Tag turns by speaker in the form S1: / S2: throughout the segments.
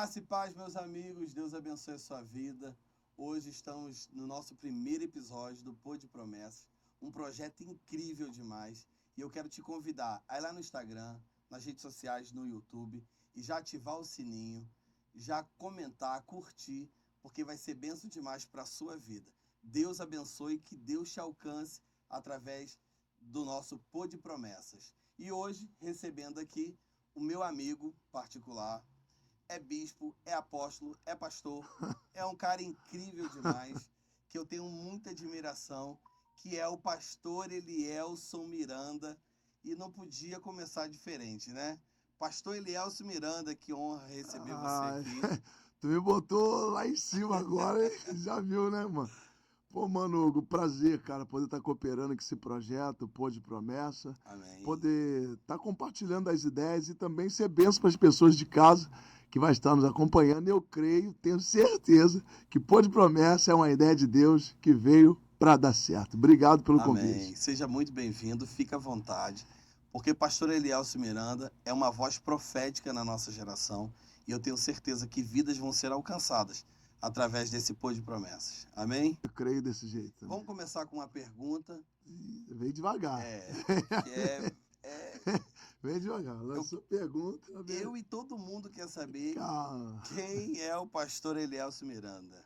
S1: Graça e paz, meus amigos. Deus abençoe a sua vida. Hoje estamos no nosso primeiro episódio do Pô de Promessas, um projeto incrível demais. E eu quero te convidar a ir lá no Instagram, nas redes sociais, no YouTube, e já ativar o sininho, já comentar, curtir, porque vai ser bênção demais para a sua vida. Deus abençoe, que Deus te alcance através do nosso Pô de Promessas. E hoje, recebendo aqui o meu amigo particular, é bispo, é apóstolo, é pastor, é um cara incrível demais, que eu tenho muita admiração, que é o pastor Elielson Miranda, e não podia começar diferente, né? Pastor Elielson Miranda, que honra receber você
S2: Ah,
S1: aqui.
S2: tu me botou lá em cima agora, hein? Já viu, né, mano? Pô, mano, Hugo, prazer, cara, poder estar cooperando com esse projeto, Pô de Promessa,
S1: Amém.
S2: poder estar compartilhando as ideias e também ser bênção para as pessoas de casa que vai estar nos acompanhando. Eu creio, tenho certeza que Pô de Promessa é uma ideia de Deus que veio para dar certo. Obrigado pelo
S1: Amém.
S2: convite.
S1: Seja muito bem-vindo, fica à vontade, porque pastor Elielson Miranda é uma voz profética na nossa geração e eu tenho certeza que vidas vão ser alcançadas através desse Pô de Promessas. Amém?
S2: Eu creio desse jeito também.
S1: Vamos começar com uma pergunta,
S2: Vem devagar.
S1: que é
S2: Vem devagar.
S1: eu,
S2: Lançou pergunta.
S1: eu e todo mundo quer saber
S2: Calma.
S1: quem é o pastor Elielson Miranda.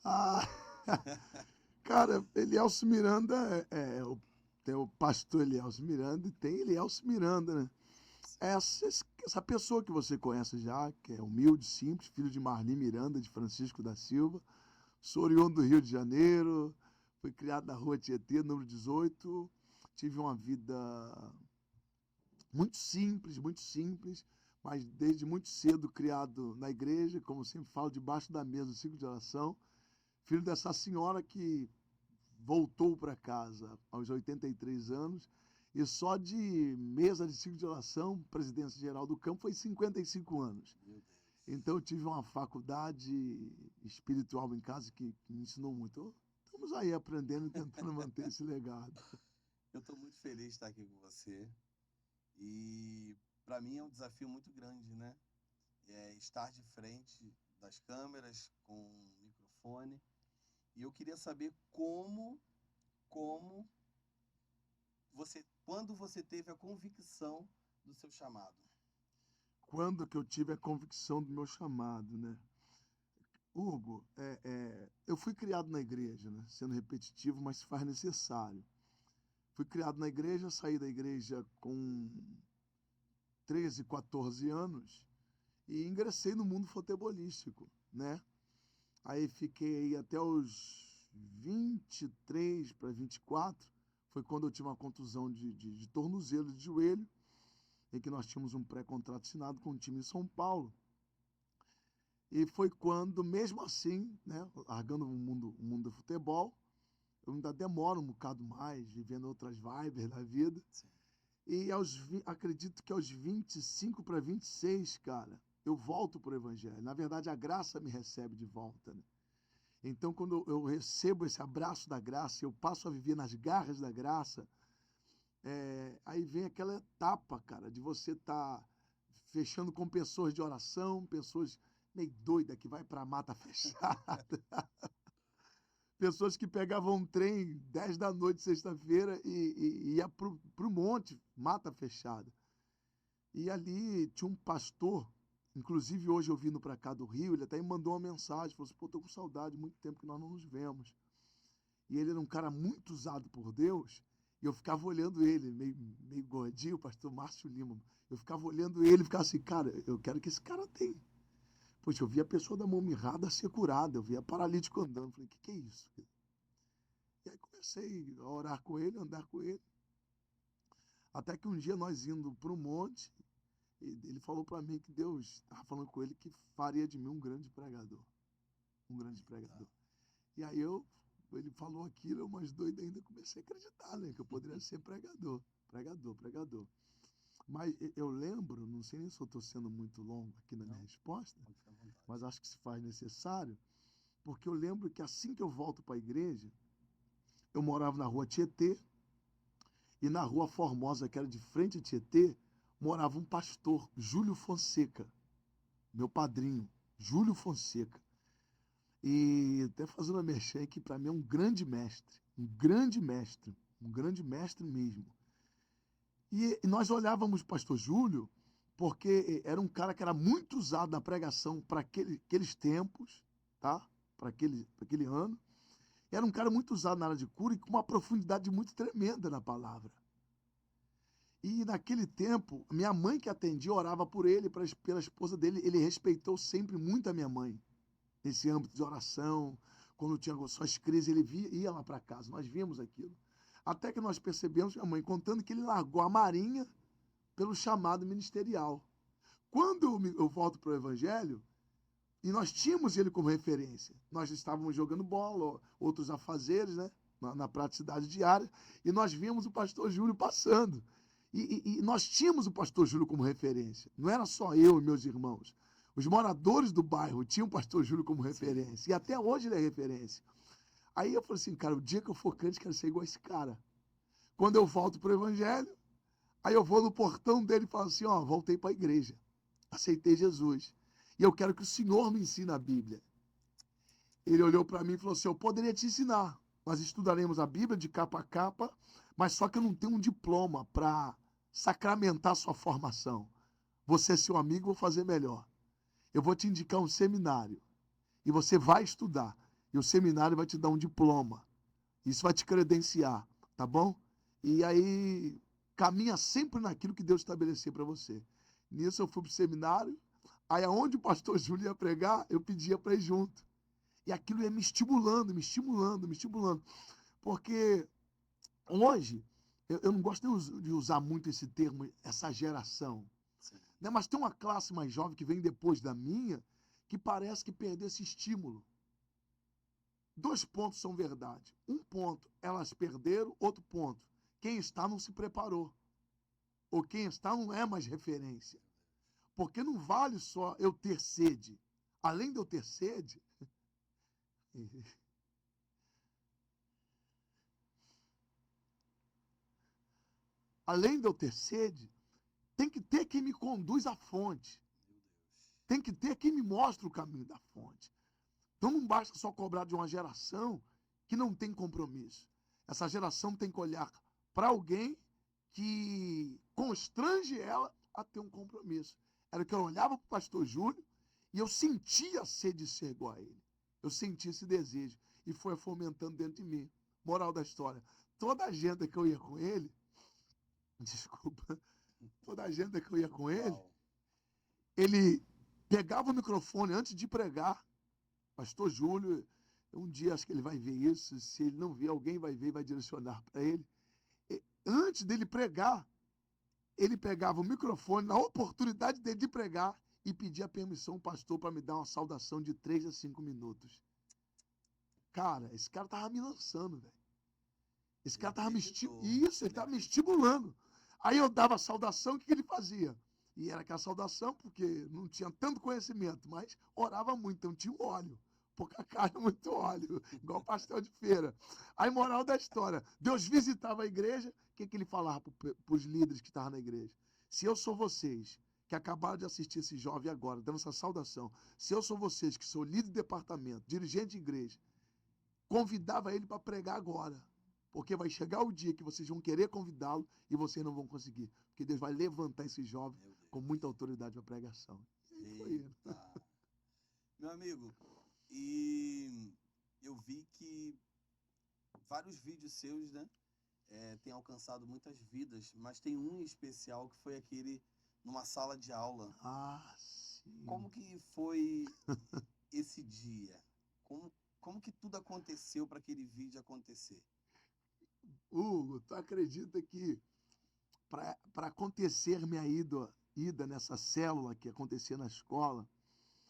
S2: Ah, cara, Elielson Miranda tem o pastor Elielson Miranda e tem Elielson Miranda, né? Essa pessoa que você conhece já, que é humilde, simples, filho de Marli Miranda, de Francisco da Silva, sou oriundo do Rio de Janeiro, fui criado na rua Tietê, número 18, tive uma vida muito simples, mas desde muito cedo criado na igreja, como sempre falo, debaixo da mesa do ciclo de oração, filho dessa senhora que voltou para casa aos 83 anos e só de mesa de ciclo de oração, presidência geral do campo, foi 55 anos.
S1: Meu Deus.
S2: Então eu tive uma faculdade espiritual em casa que me ensinou muito. Estamos aí aprendendo e tentando manter esse legado.
S1: Eu estou muito feliz de estar aqui com você e para mim é um desafio muito grande, né? Estar de frente das câmeras com um microfone. E eu queria saber como quando você teve a convicção do seu chamado.
S2: Quando que eu tive a convicção do meu chamado, né? Hugo, eu fui criado na igreja, né? Sendo repetitivo, mas se faz necessário. Fui criado na igreja, saí da igreja com 13, 14 anos e ingressei no mundo futebolístico, né? Aí fiquei até os 23 para 24, foi quando eu tive uma contusão de tornozelo, de joelho, em que nós tínhamos um pré-contrato assinado com o time de São Paulo. E foi quando, mesmo assim, né, largando o mundo do futebol, eu ainda demoro um bocado mais, vivendo outras vibes da vida.
S1: Sim.
S2: E acredito que aos 25 para 26, cara, eu volto para o Evangelho. Na verdade, a graça me recebe de volta, né? Então, quando eu recebo esse abraço da graça, eu passo a viver nas garras da graça, aí vem aquela etapa, cara, de você estar fechando com pessoas de oração, pessoas meio doidas que vai para a mata fechada, pessoas que pegavam um trem 10 da noite, sexta-feira, e ia pro monte, mata fechada. E ali tinha um pastor, inclusive hoje eu vindo para cá do Rio, ele até me mandou uma mensagem, falou assim, pô, tô com saudade, muito tempo que nós não nos vemos. E ele era um cara muito usado por Deus, e eu ficava olhando ele, meio gordinho, o pastor Márcio Lima. Eu ficava olhando ele e ficava assim, cara, eu quero que esse cara tenha. Poxa, eu vi a pessoa da mão mirrada ser curada, eu vi a paralítico andando. Falei, que é isso? E aí comecei a orar com ele, andar com ele. Até que um dia nós indo para o monte, ele falou para mim que Deus estava falando com ele que faria de mim um grande pregador. Um grande pregador. E aí ele falou aquilo, eu mais doido ainda comecei a acreditar, né? Que eu poderia ser pregador. Pregador, pregador. Mas eu lembro, não sei nem se eu estou sendo muito longo aqui na minha
S1: Não?
S2: resposta,
S1: Pode ficar à vontade.
S2: mas acho que se faz necessário, porque eu lembro que assim que eu volto para a igreja, eu morava na rua Tietê, e na rua Formosa, que era de frente a Tietê, morava um pastor, Júlio Fonseca, meu padrinho. Júlio Fonseca. E até fazendo uma merchan aqui, para mim é um grande mestre, um grande mestre, um grande mestre mesmo. E nós olhávamos o pastor Júlio, porque era um cara que era muito usado na pregação para aqueles tempos, tá? Para aquele ano. Era um cara muito usado na área de cura e com uma profundidade muito tremenda na palavra. E naquele tempo, minha mãe que atendia orava por ele, pela esposa dele. Ele respeitou sempre muito a minha mãe, nesse âmbito de oração. Quando tinha suas crises, ele ia lá para casa. Nós vimos aquilo. Até que nós percebemos, minha mãe contando, que ele largou a marinha pelo chamado ministerial. Quando eu volto para o Evangelho, e nós tínhamos ele como referência, nós estávamos jogando bola, outros afazeres, né, na praticidade diária, e nós vimos o pastor Júlio passando. E nós tínhamos o pastor Júlio como referência. Não era só eu e meus irmãos. Os moradores do bairro tinham o pastor Júlio como referência. E até hoje ele é referência. Aí eu falei assim, cara, o dia que eu for crente, quero ser igual a esse cara. Quando eu volto para o Evangelho, aí eu vou no portão dele e falo assim, ó, voltei para a igreja. Aceitei Jesus. E eu quero que o Senhor me ensine a Bíblia. Ele olhou para mim e falou assim, eu poderia te ensinar. Nós estudaremos a Bíblia de capa a capa, mas só que eu não tenho um diploma para sacramentar sua formação. Você é seu amigo, vou fazer melhor. Eu vou te indicar um seminário. E você vai estudar. E o seminário vai te dar um diploma. Isso vai te credenciar, tá bom? E aí, caminha sempre naquilo que Deus estabeleceu para você. Nisso eu fui pro seminário. Aí aonde o pastor Júlio ia pregar, eu pedia para ir junto. E aquilo ia me estimulando, me estimulando, me estimulando. Porque hoje, eu não gosto de usar muito esse termo, essa geração. Né? Mas tem uma classe mais jovem que vem depois da minha, que parece que perdeu esse estímulo. 2 pontos são verdade. Um ponto, elas perderam. Outro ponto, quem está não se preparou. Ou quem está não é mais referência. Porque não vale só eu ter sede. Além de eu ter sede, além de eu ter sede, tem que ter quem me conduz à fonte. Tem que ter quem me mostre o caminho da fonte. Então não basta só cobrar de uma geração que não tem compromisso. Essa geração tem que olhar para alguém que constrange ela a ter um compromisso. Era que eu olhava para o pastor Júlio e eu sentia a sede de ser igual a ele. Eu sentia esse desejo e foi fomentando dentro de mim. Moral da história, toda agenda que eu ia com ele, desculpa, toda agenda que eu ia com ele pegava o microfone antes de pregar. Pastor Júlio, um dia acho que ele vai ver isso, se ele não ver, alguém vai ver e vai direcionar para ele. Antes dele pregar, ele pegava o microfone, na oportunidade dele de pregar, e pedia permissão ao pastor para me dar uma saudação de 3 a 5 minutos. Cara, esse cara tava me lançando, velho. Esse cara tava me estimulando. Isso, ele tava me estimulando. Aí eu dava a saudação, o que ele fazia? E era aquela saudação, porque não tinha tanto conhecimento, mas orava muito, então tinha óleo. Pouca carne, muito óleo, igual pastel de feira. Aí, moral da história, Deus visitava a igreja, o que ele falava para os líderes que estavam na igreja? Se eu sou vocês, que acabaram de assistir esse jovem agora, dando essa saudação, se eu sou vocês, que sou líder de departamento, dirigente de igreja, convidava ele para pregar agora. Porque vai chegar o dia que vocês vão querer convidá-lo e vocês não vão conseguir. Porque Deus vai levantar esse jovem com muita autoridade para pregação. E foi ele.
S1: Meu amigo, e eu vi que vários vídeos seus, né, têm alcançado muitas vidas, mas tem um em especial que foi aquele numa sala de aula.
S2: Ah, sim.
S1: Como que foi esse dia? Como que tudo aconteceu para aquele vídeo acontecer?
S2: Hugo, tu acredita que para acontecer minha ida nessa célula que acontecia na escola...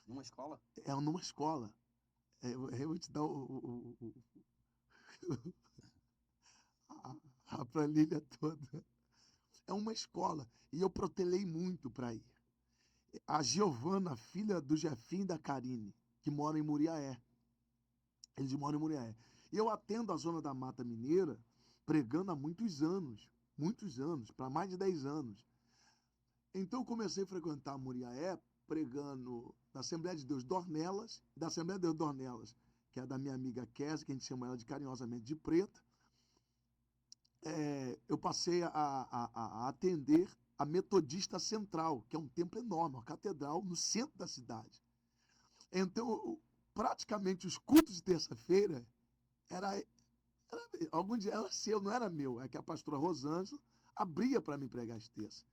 S1: Numa escola?
S2: É numa escola. Eu vou te dar a planilha toda. É uma escola. E eu protelei muito para ir. A Giovana, filha do Jefinho e da Karine, que mora em Muriaé. Eles moram em Muriaé. E eu atendo a Zona da Mata Mineira pregando há muitos anos, para mais de 10 anos. Então eu comecei a frequentar Muriaé pregando na Assembleia de Deus Dornelas, da Assembleia de Deus Dornelas, que é da minha amiga Kézia, que a gente chama ela de carinhosamente de Preta. Eu passei a atender a Metodista Central, que é um templo enorme, uma catedral no centro da cidade. Então, praticamente os cultos de terça-feira algum dia era seu, não era meu. É que a pastora Rosângela abria para mim pregar as terças.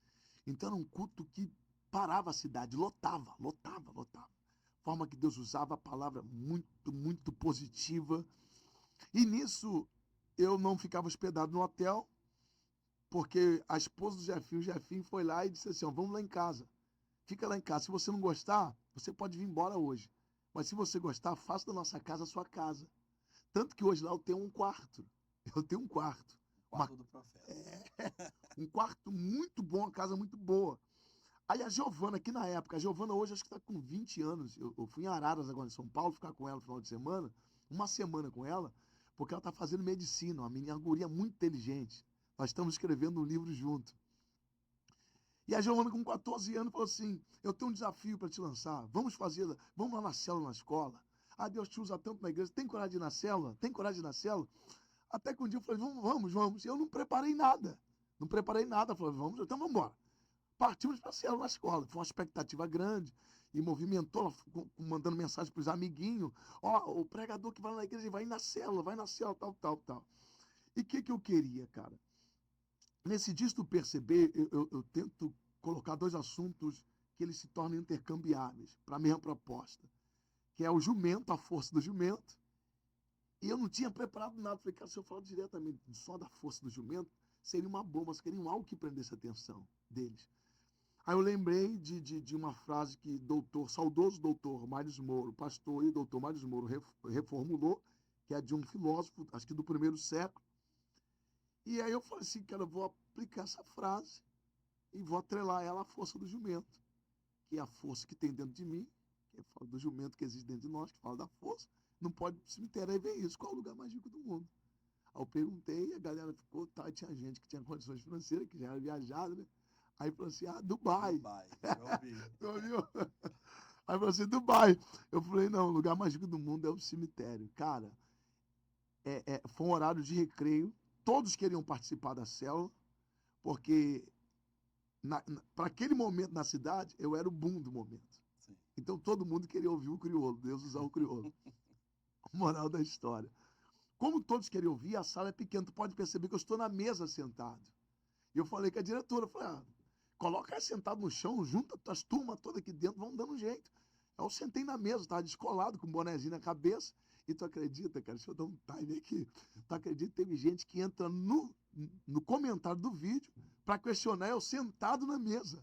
S2: Então era um culto que parava a cidade, lotava. Forma que Deus usava a palavra muito, muito positiva. E nisso eu não ficava hospedado no hotel, porque a esposa do Jefinho, o Jefinho foi lá e disse assim, ó, vamos lá em casa. Fica lá em casa. Se você não gostar, você pode vir embora hoje. Mas se você gostar, faça da nossa casa a sua casa. Tanto que hoje lá eu tenho um quarto. Eu tenho um quarto.
S1: Quarto do profeta.
S2: Um quarto muito bom, uma casa muito boa. Aí a Giovana, que na época, a Giovana hoje acho que está com 20 anos. Eu fui em Araras agora em São Paulo, ficar com ela no final de semana, uma semana com ela, porque ela está fazendo medicina, uma menina, uma guria muito inteligente. Nós estamos escrevendo um livro junto. E a Giovana, com 14 anos, falou assim, eu tenho um desafio para te lançar, vamos lá na célula, na escola. Ah, Deus te usa tanto na igreja, tem coragem de ir na célula? Tem coragem de ir na célula? Até que um dia eu falei, vamos. Eu não preparei nada. Eu falei, vamos, então vamos embora. Partimos para a célula na escola. Foi uma expectativa grande. E movimentou, ela mandando mensagem para os amiguinhos. Ó, o pregador que vai na igreja vai na célula, tal. E o que eu queria, cara? Nesse dia, se tu perceber, eu tento colocar dois assuntos que eles se tornam intercambiáveis para a mesma proposta. Que é o jumento, a força do jumento. E eu não tinha preparado nada. Falei, cara, se eu falar diretamente só da força do jumento, seria uma bomba, queriam algo que prendesse a atenção deles. Aí eu lembrei de uma frase que saudoso doutor Mários Moro, pastor e doutor Mários Moro reformulou, que é de um filósofo, acho que do primeiro século. E aí eu falei assim, cara, eu vou aplicar essa frase e vou atrelar ela à força do jumento, que é a força que tem dentro de mim, que fala do jumento que existe dentro de nós, que fala da força. Não pode se cemitério aí ver isso. Qual é o lugar mais rico do mundo? Aí eu perguntei, a galera ficou, tá, tinha gente que tinha condições financeiras, que já era viajado, né? Aí falou assim, Dubai.
S1: Dubai, eu ouvi.
S2: Ouviu? Aí falou assim, Dubai. Eu falei, não, o lugar mais rico do mundo é o cemitério. Cara, foi um horário de recreio, todos queriam participar da célula, porque para aquele momento na cidade, eu era o boom do momento.
S1: Sim.
S2: Então todo mundo queria ouvir o crioulo, Deus usar o crioulo. Moral da história. Como todos querem ouvir, a sala é pequena. Tu pode perceber que eu estou na mesa sentado. E eu falei com a diretora, coloca aí sentado no chão, junta as turmas todas aqui dentro, vamos dando um jeito. Aí eu sentei na mesa, estava descolado, com um bonezinho na cabeça. E tu acredita, cara, deixa eu dar um time aqui. Tu acredita que teve gente que entra no comentário do vídeo para questionar eu sentado na mesa.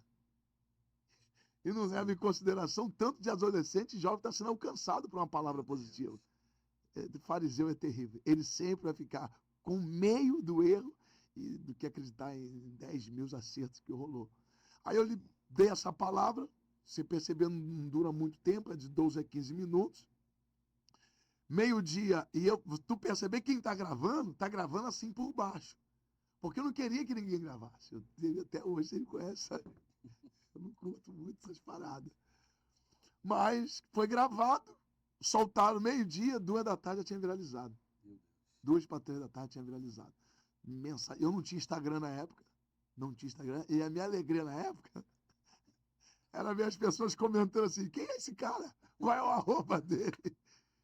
S2: E não leva em consideração tanto de adolescente e jovem está sendo alcançado por uma palavra positiva. O fariseu é terrível. Ele sempre vai ficar com meio do erro e do que acreditar em 10 mil acertos que rolou. Aí eu lhe dei essa palavra, você percebendo, não dura muito tempo, é de 12 a 15 minutos. Meio-dia, e tu perceber quem está gravando assim por baixo. Porque eu não queria que ninguém gravasse. Até hoje ele conhece, sabe? Eu não curto muito essas paradas. Mas foi gravado, soltaram meio-dia, 2 da tarde já tinha viralizado. 2 para 3 da tarde tinha viralizado. Eu não tinha Instagram na época. Não tinha Instagram. E a minha alegria na época era ver as pessoas comentando assim, quem é esse cara? Qual é o arroba dele?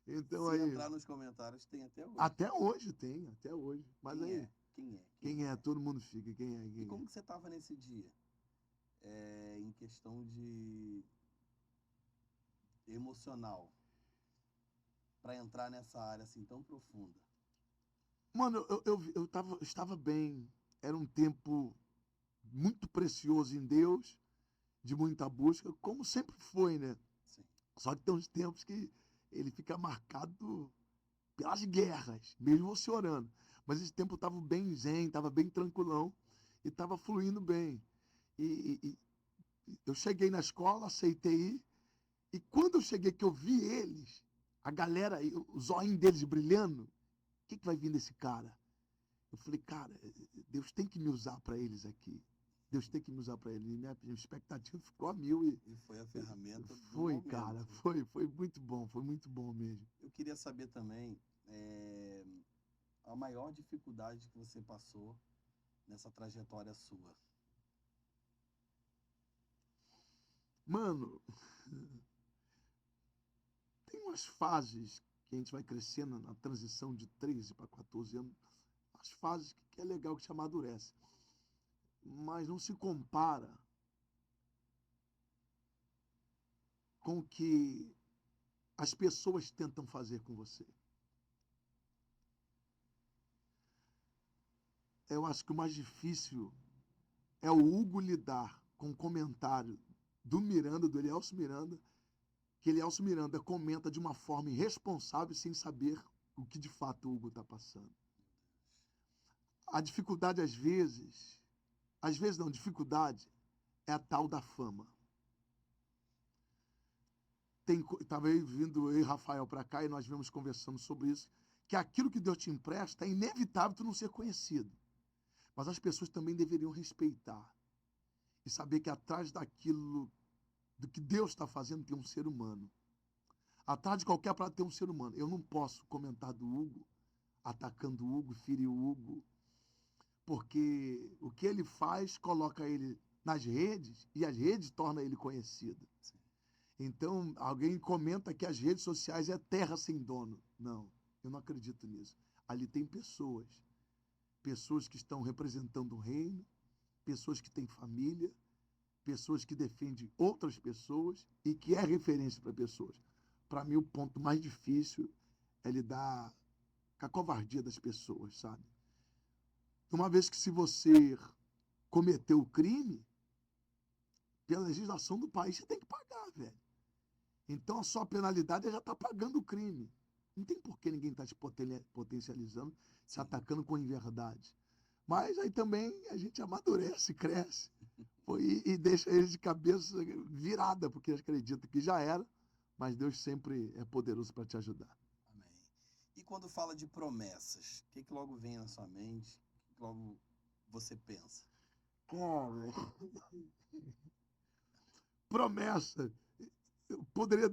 S2: Então,
S1: se
S2: aí,
S1: entrar nos comentários, tem até hoje.
S2: Até hoje tem, até hoje. Mas
S1: quem
S2: aí,
S1: é?
S2: Quem é? Todo mundo fica. Quem é?
S1: E como que você estava nesse dia? Em questão de emocional, para entrar nessa área assim tão profunda.
S2: Mano, eu estava bem. Era um tempo muito precioso em Deus, de muita busca, como sempre foi, né?
S1: Sim.
S2: Só que tem uns tempos que ele fica marcado pelas guerras, mesmo você orando. Mas esse tempo eu estava bem zen, estava bem tranquilão e estava fluindo bem. E eu cheguei na escola, aceitei ir, e quando eu cheguei que eu vi eles, a galera, os olhinhos deles brilhando, o que vai vir desse cara? Eu falei, cara, Deus tem que me usar para eles aqui. Deus tem que me usar para ele. E minha expectativa ficou a mil
S1: E foi a ferramenta do
S2: foi,
S1: momento.
S2: cara, foi muito bom mesmo.
S1: Eu queria saber também a maior dificuldade que você passou nessa trajetória sua.
S2: Mano, tem umas fases que a gente vai crescendo na transição de 13 para 14 anos, as fases que é legal, que te amadurece. Mas não se compara com o que as pessoas tentam fazer com você. Eu acho que o mais difícil é o Hugo lidar com o comentário do Miranda, do Elielso Miranda, que Elielso Miranda comenta de uma forma irresponsável sem saber o que de fato o Hugo está passando. A dificuldade às vezes não, dificuldade é a tal da fama. Estava vindo eu e Rafael para cá e nós vimos conversando sobre isso, que aquilo que Deus te empresta é inevitável tu não ser conhecido. Mas as pessoas também deveriam respeitar e saber que atrás daquilo do que Deus está fazendo tem um ser humano. Atrás de qualquer prato tem um ser humano. Eu não posso comentar do Hugo, atacando o Hugo, ferir o Hugo, porque o que ele faz coloca ele nas redes e as redes tornam ele conhecido. Então, alguém comenta que as redes sociais é terra sem dono. Não, eu não acredito nisso. Ali tem pessoas que estão representando o reino, pessoas que têm família, pessoas que defendem outras pessoas e que é referência para pessoas. Para mim, o ponto mais difícil é lidar com a covardia das pessoas, sabe? Uma vez que se você cometeu o crime, pela legislação do país, você tem que pagar, velho. Então, a sua penalidade é já estar pagando o crime. Não tem por que ninguém estar te potencializando, se atacando com inverdade. Mas aí também a gente amadurece, cresce e deixa eles de cabeça virada, porque acredita que já era, mas Deus sempre é poderoso para te ajudar.
S1: Amém. E quando fala de promessas, o que logo vem na sua mente? O que logo você pensa?
S2: Cara, promessa. Eu poderia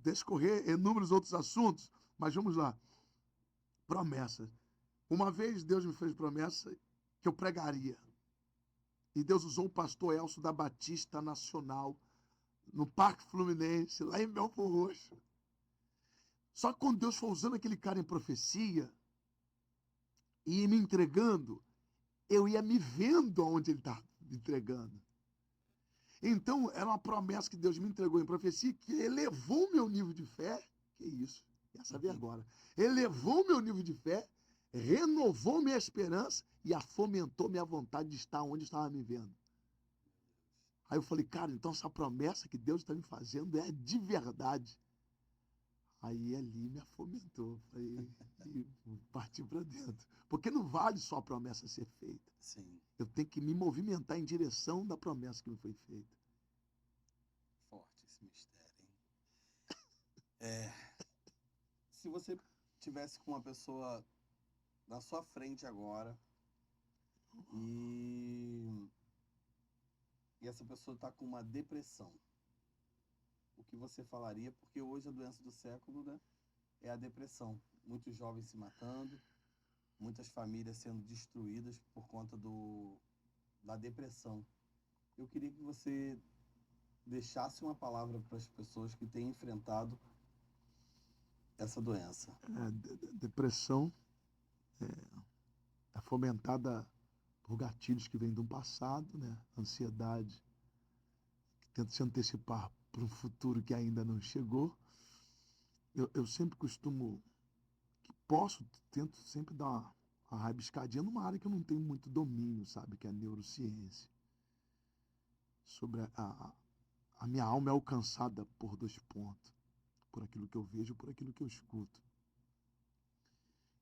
S2: descorrer inúmeros outros assuntos, mas vamos lá. Promessa. Uma vez Deus me fez promessa que eu pregaria. E Deus usou o pastor Elcio da Batista Nacional, no Parque Fluminense, lá em Belfort Roxo. Só que quando Deus foi usando aquele cara em profecia e me entregando, eu ia me vendo onde ele estava me entregando. Então, era uma promessa que Deus me entregou em profecia que elevou o meu nível de fé. Que isso? Quer saber agora? Elevou o meu nível de fé, renovou minha esperança e fomentou minha vontade de estar onde estava me vendo. Aí eu falei, cara, então essa promessa que Deus está me fazendo é de verdade. Aí ali me fomentou. Falei, e parti para dentro. Porque não vale só a promessa ser feita.
S1: Sim.
S2: Eu tenho que me movimentar em direção da promessa que me foi feita.
S1: Forte esse mistério, hein? Se você tivesse com uma pessoa na sua frente agora e essa pessoa está com uma depressão, o que você falaria? Porque hoje a doença do século, né, é a depressão. Muitos jovens se matando, muitas famílias sendo destruídas por conta da depressão. Eu queria que você deixasse uma palavra para as pessoas que têm enfrentado essa doença.
S2: Depressão é fomentada por gatilhos que vêm do passado, né? Ansiedade, que tenta se antecipar para um futuro que ainda não chegou. Eu sempre costumo, tento sempre dar uma rabiscadinha numa área que eu não tenho muito domínio, sabe? Que é a neurociência. Sobre a minha alma é alcançada por 2 pontos. Por aquilo que eu vejo, por aquilo que eu escuto.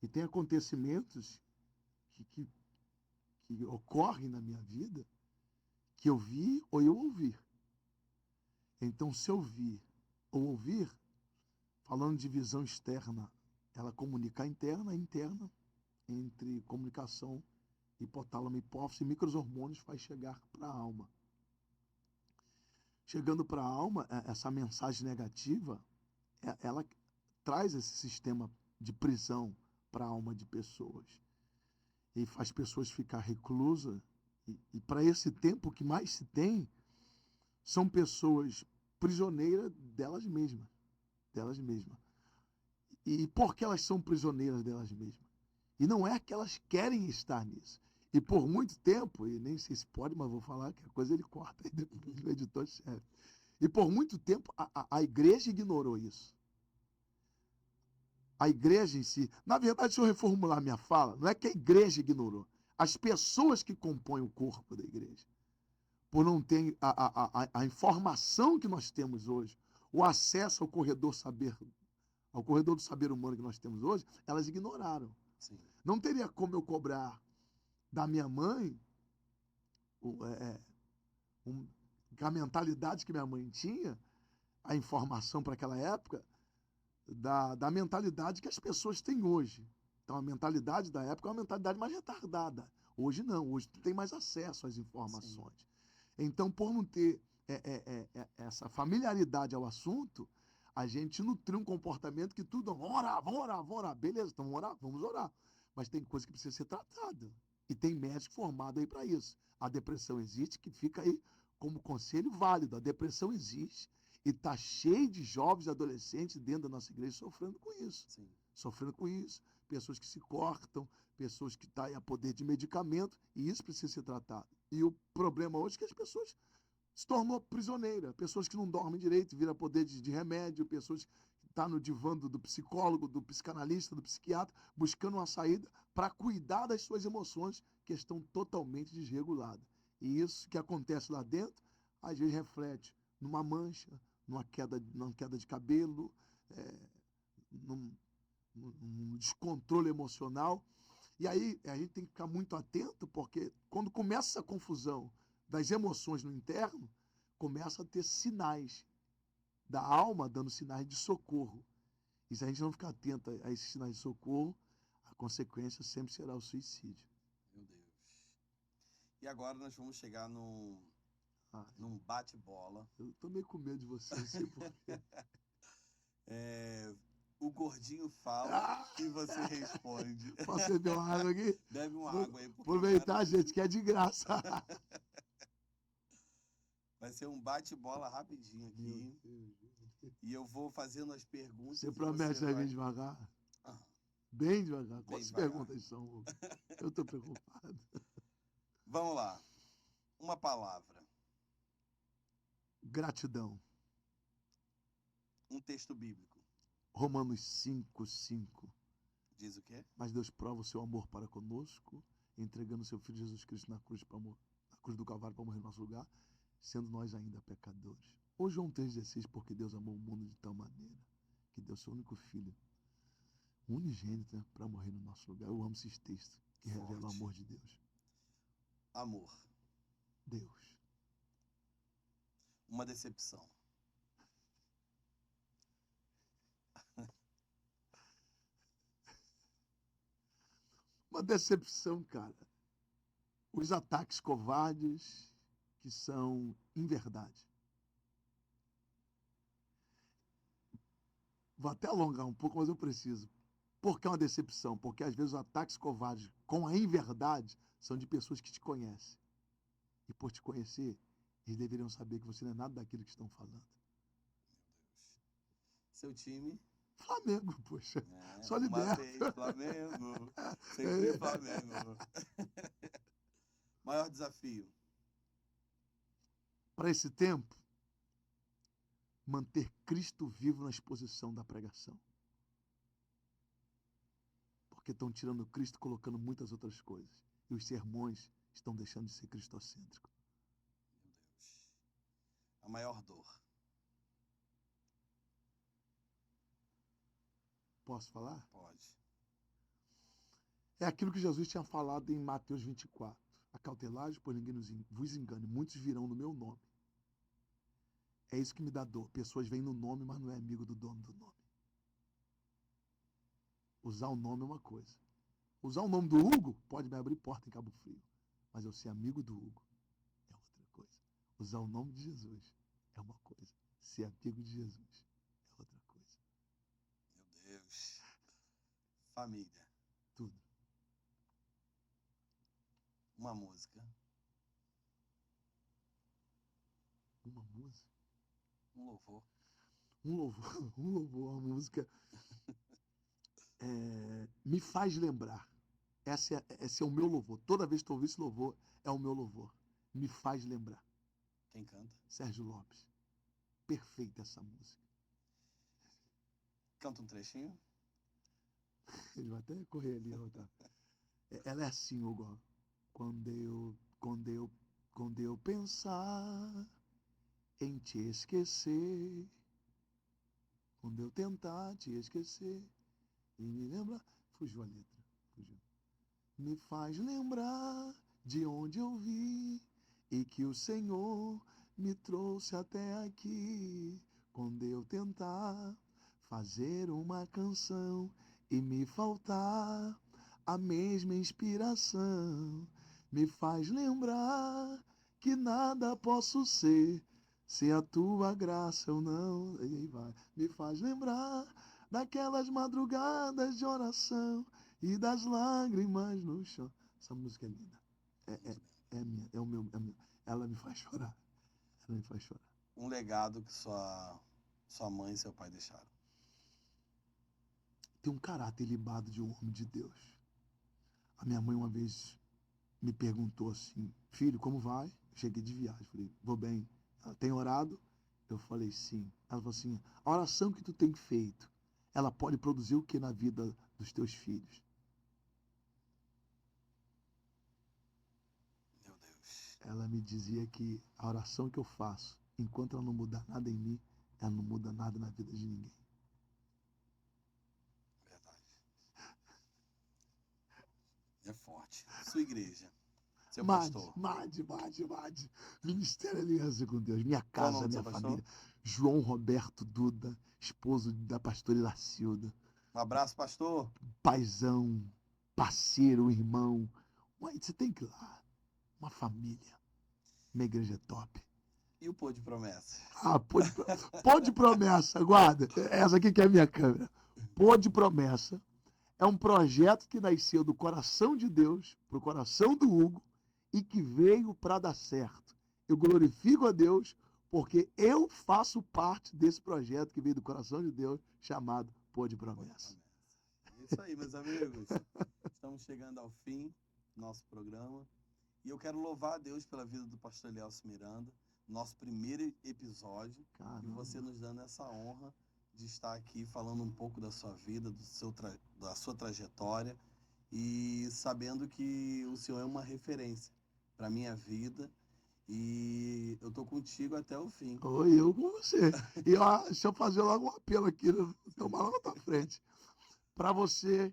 S2: E tem acontecimentos que ocorrem na minha vida que eu vi ou eu ouvi. Então, se eu vi ou ouvir, falando de visão externa, ela comunica a interna entre comunicação hipotálamo, hipófise, micros hormônios faz chegar para a alma. Chegando para a alma, essa mensagem negativa, ela traz esse sistema de prisão para a alma de pessoas. E faz pessoas ficar reclusas. E para esse tempo, o que mais se tem são pessoas prisioneiras delas mesmas. Delas mesmas. E por que elas são prisioneiras delas mesmas? E não é que elas querem estar nisso. E por muito tempo, e nem sei se pode, mas vou falar que a coisa ele corta aí depois o editor-chefe. E por muito tempo a igreja ignorou isso. A igreja em si. Na verdade, se eu reformular minha fala, não é que a igreja ignorou. As pessoas que compõem o corpo da igreja, por não ter a informação que nós temos hoje, o acesso ao corredor do saber humano que nós temos hoje, elas ignoraram.
S1: Sim.
S2: Não teria como eu cobrar da minha mãe a mentalidade que minha mãe tinha, a informação para aquela época, da mentalidade que as pessoas têm hoje. Então, a mentalidade da época é uma mentalidade mais retardada. Hoje não, hoje tu tem mais acesso às informações. Sim. Então, por não ter essa familiaridade ao assunto, a gente nutriu um comportamento que tudo, vamos orar. Beleza, então vamos orar. Mas tem coisa que precisa ser tratada. E tem médico formado aí para isso. A depressão existe, que fica aí como conselho válido. A depressão existe e está cheio de jovens e adolescentes dentro da nossa igreja sofrendo com isso.
S1: Sim.
S2: Sofrendo com isso. Pessoas que se cortam, pessoas que estão a poder de medicamento, e isso precisa ser tratado. E o problema hoje é que as pessoas se tornou prisioneira. Pessoas que não dormem direito, viram poder de remédio, pessoas que estão no divã do psicólogo, do psicanalista, do psiquiatra, buscando uma saída para cuidar das suas emoções que estão totalmente desreguladas. E isso que acontece lá dentro, às vezes reflete numa mancha, numa queda de cabelo, num descontrole emocional. E aí a gente tem que ficar muito atento, porque quando começa essa confusão das emoções no interno, começa a ter sinais da alma dando sinais de socorro. E se a gente não ficar atento a esses sinais de socorro, a consequência sempre será o suicídio.
S1: Meu Deus. E agora nós vamos chegar num bate-bola.
S2: Eu tô meio com medo de você, não sei porquê.
S1: O gordinho fala e você responde.
S2: Posso beber uma água aqui?
S1: Bebe uma água aí.
S2: Aproveitar, gente, que é de graça.
S1: Vai ser um bate-bola rapidinho aqui. E eu vou fazendo as perguntas.
S2: Você promete vir devagar? Bem devagar. Quantas perguntas são? Eu tô preocupado.
S1: Vamos lá. Uma palavra.
S2: Gratidão.
S1: Um texto bíblico.
S2: Romanos 5:5.
S1: Diz o quê?
S2: Mas Deus prova o seu amor para conosco, entregando o seu Filho Jesus Cristo na cruz do Calvário para morrer no nosso lugar, sendo nós ainda pecadores. Ou João 3,16, porque Deus amou o mundo de tal maneira que deu seu único Filho, unigênito, né, para morrer no nosso lugar. Eu amo esses textos que revelam o amor de Deus.
S1: Amor.
S2: Deus.
S1: Uma decepção.
S2: Uma decepção, cara. Os ataques covardes que são inverdade. Vou até alongar um pouco, mas eu preciso. Por que é uma decepção? Porque às vezes os ataques covardes com a inverdade são de pessoas que te conhecem. E por te conhecer, eles deveriam saber que você não é nada daquilo que estão falando.
S1: Seu time?
S2: Flamengo, poxa. Só lidera.
S1: Uma vez, Flamengo. Sempre Flamengo. Maior desafio?
S2: Para esse tempo, manter Cristo vivo na exposição da pregação. Porque estão tirando Cristo e colocando muitas outras coisas. E os sermões estão deixando de ser cristocêntricos.
S1: Meu Deus. A maior dor?
S2: Posso falar?
S1: Pode.
S2: É aquilo que Jesus tinha falado em Mateus 24. Acautelai-vos, pois ninguém vos engane. Muitos virão no meu nome. É isso que me dá dor. Pessoas vêm no nome, mas não é amigo do dono do nome. Usar o nome é uma coisa. Usar o nome do Hugo pode me abrir porta em Cabo Frio. Mas eu ser amigo do Hugo é outra coisa. Usar o nome de Jesus é uma coisa. Ser amigo de Jesus é outra coisa.
S1: Meu Deus. Família.
S2: Tudo.
S1: Uma música.
S2: Uma música.
S1: Um louvor.
S2: Uma música. Me faz lembrar. Esse é o meu louvor. Toda vez que eu ouvir esse louvor, é o meu louvor. Me faz lembrar.
S1: Quem canta?
S2: Sérgio Lopes. Perfeita essa música.
S1: Canta um trechinho?
S2: Ele vai até correr ali. Tá? Ela é assim, Hugo. Quando eu pensar em te esquecer, quando eu tentar te esquecer e me lembrar... Fugiu a letra. Fugiu. Me faz lembrar de onde eu vi e que o Senhor me trouxe até aqui. Quando eu tentar fazer uma canção e me faltar a mesma inspiração, me faz lembrar que nada posso ser se a tua graça eu não... E aí vai. Me faz lembrar daquelas madrugadas de oração e das lágrimas no chão. Essa música é linda. É minha, é o meu, é minha. Ela me faz chorar. Ela me faz chorar.
S1: Um legado que sua mãe e seu pai deixaram.
S2: Tem um caráter libado de um homem de Deus. A minha mãe uma vez me perguntou assim: filho, como vai? Eu cheguei de viagem, falei, vou bem. Ela tem orado? Eu falei, sim. Ela falou assim: a oração que tu tem feito, ela pode produzir o que na vida dos teus filhos?
S1: Meu Deus.
S2: Ela me dizia que a oração que eu faço, enquanto ela não mudar nada em mim, ela não muda nada na vida de ninguém.
S1: Verdade. É forte. Sua igreja. Seu pastor.
S2: Made. Ministério Aliança com Deus. Minha
S1: Qual o nome
S2: casa,
S1: do
S2: minha
S1: seu
S2: família.
S1: pastor?
S2: João Roberto Duda, esposo da pastora Ilacilda.
S1: Um abraço, pastor.
S2: Paizão, parceiro, irmão. Mãe, você tem que ir lá. Uma família. Minha igreja é top.
S1: E o Pô de Promessa?
S2: Pô de promessa, guarda. Essa aqui que é a minha câmera. Pô de promessa é um projeto que nasceu do coração de Deus para o coração do Hugo e que veio para dar certo. Eu glorifico a Deus porque eu faço parte desse projeto que veio do coração de Deus chamado Pô de Promessa.
S1: É isso aí, meus amigos. Estamos chegando ao fim do nosso programa. E eu quero louvar a Deus pela vida do pastor Elielso Miranda, nosso primeiro episódio.
S2: Caramba.
S1: E você nos dando essa honra de estar aqui falando um pouco da sua vida, da sua trajetória e sabendo que o Senhor é uma referência para a minha vida e eu tô contigo até o fim.
S2: Oi, eu com você. E ó, deixa eu fazer logo um apelo aqui, tomar lá na tua frente. Para você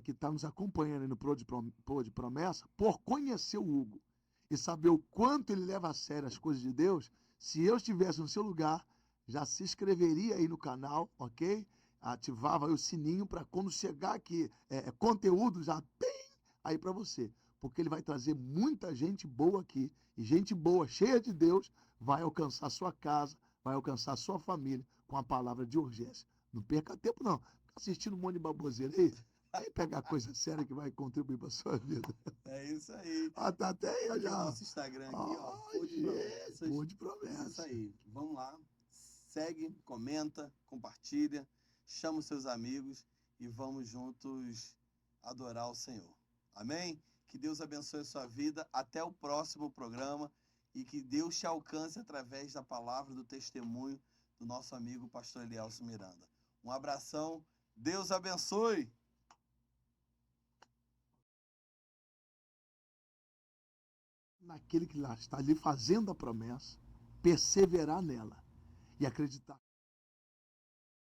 S2: que está nos acompanhando aí no Pô de Promessa, por conhecer o Hugo e saber o quanto ele leva a sério as coisas de Deus, se eu estivesse no seu lugar, já se inscreveria aí no canal, ok? Ativava aí o sininho para quando chegar aqui conteúdo já tem aí para você. Porque ele vai trazer muita gente boa aqui. E gente boa, cheia de Deus, vai alcançar a sua casa, vai alcançar a sua família com a palavra de urgência. Não perca tempo, não. Fica assistindo um monte de baboseira aí. Aí pegar coisa séria que vai contribuir para sua vida.
S1: É isso aí.
S2: Tá até aí,
S1: Aqui é o
S2: já.
S1: nosso Instagram aqui, ó. Pô de Promessas.
S2: Pô de Promessas.
S1: Isso aí. Vamos lá. Segue, comenta, compartilha, chama os seus amigos e vamos juntos adorar o Senhor. Amém? Que Deus abençoe a sua vida. Até o próximo programa e que Deus te alcance através da palavra, do testemunho do nosso amigo pastor Elielso Miranda. Um abração. Deus abençoe.
S2: Naquele que lá está ali fazendo a promessa, perseverar nela e acreditar.